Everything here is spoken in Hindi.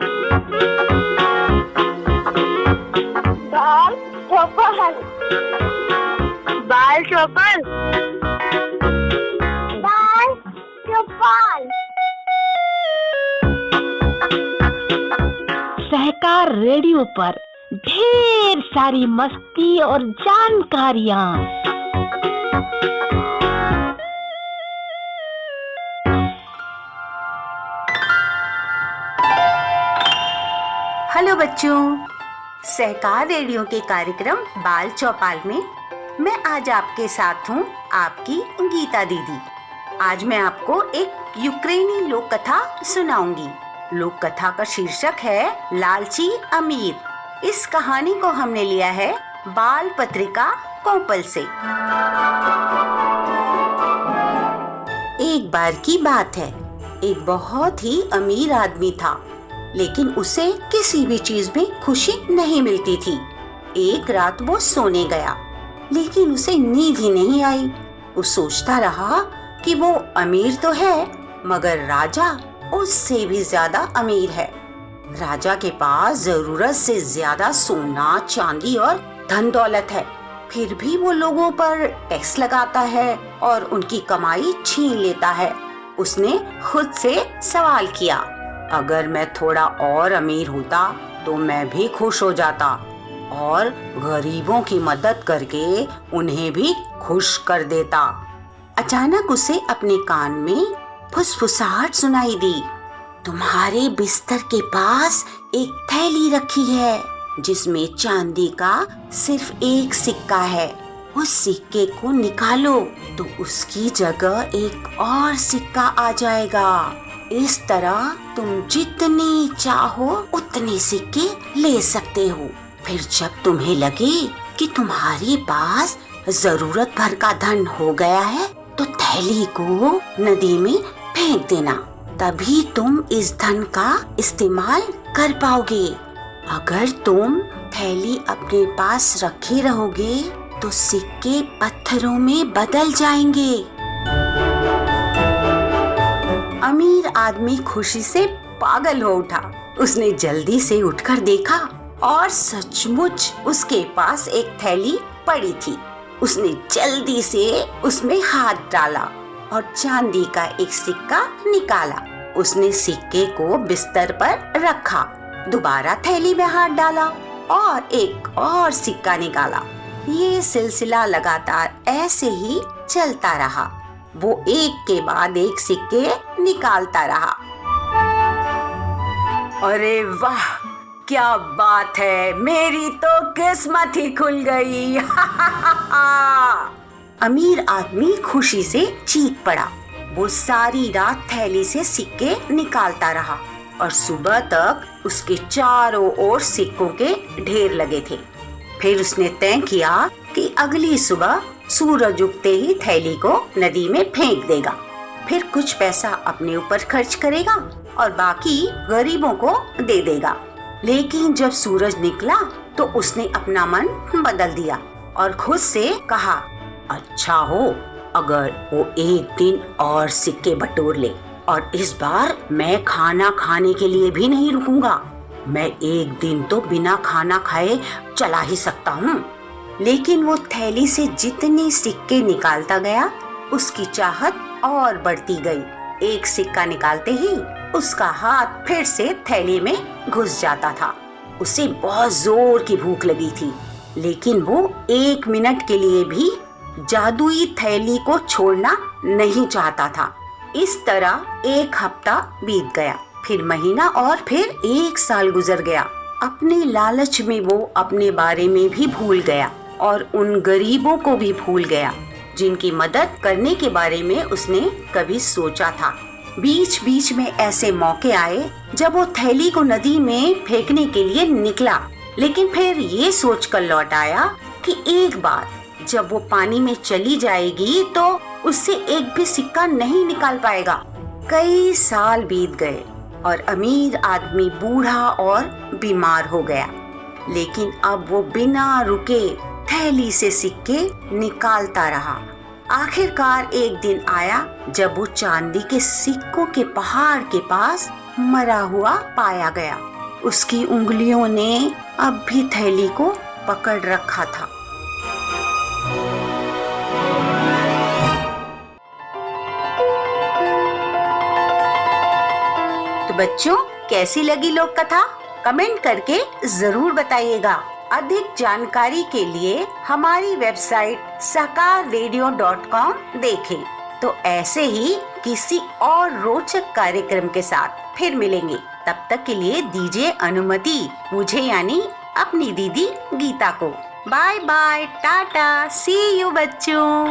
बाल चौपन, बाल चौपन, बाल चौपन। सहकार रेडियो पर ढेर सारी मस्ती और जानकारियाँ। हेलो बच्चों, सहकार रेडियो के कार्यक्रम बाल चौपाल में मैं आज आपके साथ हूँ, आपकी गीता दीदी। आज मैं आपको एक यूक्रेनी लोक कथा सुनाऊंगी। लोक कथा का शीर्षक है लालची अमीर। इस कहानी को हमने लिया है बाल पत्रिका कोपल से। एक बार की बात है, एक बहुत ही अमीर आदमी था, लेकिन उसे किसी भी चीज में खुशी नहीं मिलती थी। एक रात वो सोने गया, लेकिन उसे नींद ही नहीं आई। वो सोचता रहा कि वो अमीर तो है, मगर राजा उससे भी ज्यादा अमीर है। राजा के पास जरूरत से ज्यादा सोना, चांदी और धन दौलत है, फिर भी वो लोगों पर टैक्स लगाता है और उनकी कमाई छीन लेता है। उसने खुद से सवाल किया, अगर मैं थोड़ा और अमीर होता तो मैं भी खुश हो जाता और गरीबों की मदद करके उन्हें भी खुश कर देता। अचानक उसे अपने कान में फुसफुसाहट सुनाई दी। तुम्हारे बिस्तर के पास एक थैली रखी है, जिसमें चांदी का सिर्फ एक सिक्का है। उस सिक्के को निकालो तो उसकी जगह एक और सिक्का आ जाएगा। इस तरह तुम जितने चाहो उतने सिक्के ले सकते हो। फिर जब तुम्हें लगे कि तुम्हारे पास जरूरत भर का धन हो गया है, तो थैली को नदी में फेंक देना। तभी तुम इस धन का इस्तेमाल कर पाओगे। अगर तुम थैली अपने पास रखे रहोगे तो सिक्के पत्थरों में बदल जाएंगे। अमीर आदमी खुशी से पागल हो उठा। उसने जल्दी से उठकर देखा और सचमुच उसके पास एक थैली पड़ी थी। उसने जल्दी से उसमें हाथ डाला और चांदी का एक सिक्का निकाला। उसने सिक्के को बिस्तर पर रखा, दोबारा थैली में हाथ डाला और एक और सिक्का निकाला। ये सिलसिला लगातार ऐसे ही चलता रहा। वो एक के बाद एक सिक्के निकालता रहा। अरे वाह, क्या बात है, मेरी तो किस्मत ही खुल गई। अमीर आदमी खुशी से चीख पड़ा। वो सारी रात थैली से सिक्के निकालता रहा और सुबह तक उसके चारों ओर सिक्कों के ढेर लगे थे। फिर उसने तय किया कि अगली सुबह सूरज उगते ही थैली को नदी में फेंक देगा। फिर कुछ पैसा अपने ऊपर खर्च करेगा और बाकी गरीबों को दे देगा। लेकिन जब सूरज निकला तो उसने अपना मन बदल दिया और खुद से कहा, अच्छा हो अगर वो एक दिन और सिक्के बटोर ले, और इस बार मैं खाना खाने के लिए भी नहीं रुकूंगा। मैं एक दिन तो बिना खाना खाए चला ही सकता हूँ। लेकिन वो थैली से जितने सिक्के निकालता गया, उसकी चाहत और बढ़ती गई। एक सिक्का निकालते ही उसका हाथ फिर से थैली में घुस जाता था। उसे बहुत जोर की भूख लगी थी, लेकिन वो एक मिनट के लिए भी जादुई थैली को छोड़ना नहीं चाहता था। इस तरह एक हफ्ता बीत गया, फिर महीना और फिर एक साल गुजर गया। अपने लालच में वो अपने बारे में भी भूल गया और उन गरीबों को भी भूल गया जिनकी मदद करने के बारे में उसने कभी सोचा था। बीच बीच में ऐसे मौके आए जब वो थैली को नदी में फेंकने के लिए निकला, लेकिन फिर ये सोचकर लौट आया कि एक बार जब वो पानी में चली जाएगी तो उससे एक भी सिक्का नहीं निकाल पाएगा। कई साल बीत गए और अमीर आदमी बूढ़ा और बीमार हो गया, लेकिन अब वो बिना रुके थैली से सिक्के निकालता रहा। आखिरकार एक दिन आया जब वो चांदी के सिक्कों के पहाड़ के पास मरा हुआ पाया गया। उसकी उंगलियों ने अब भी थैली को पकड़ रखा था। तो बच्चों, कैसी लगी लोक कथा? कमेंट करके जरूर बताइएगा। अधिक जानकारी के लिए हमारी वेबसाइट sahakarradio.com देखें। तो ऐसे ही किसी और रोचक कार्यक्रम के साथ फिर मिलेंगे। तब तक के लिए दीजिए अनुमति मुझे यानी अपनी दीदी गीता को। Bye bye, tata, see you बच्चों।